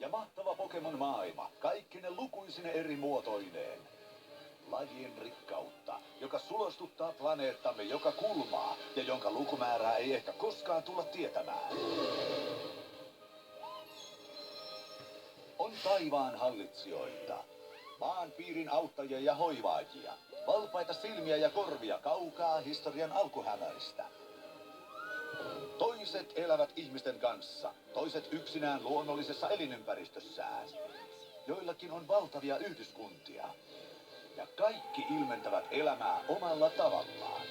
ja mahtava Pokemon-maailma, kaikkine lukuisine eri muotoineen. Lajien rikkautta, joka sulostuttaa planeettamme joka kulmaa ja jonka lukumäärää ei ehkä koskaan tulla tietämään. On taivaan hallitsijoita, maanpiirin auttajia ja hoivaajia, valpaita silmiä ja korvia kaukaa historian alkuhämäristä. Toiset elävät ihmisten kanssa, toiset yksinään luonnollisessa elinympäristössään. Joillakin on valtavia yhdyskuntia. Ja kaikki ilmentävät elämää omalla tavallaan.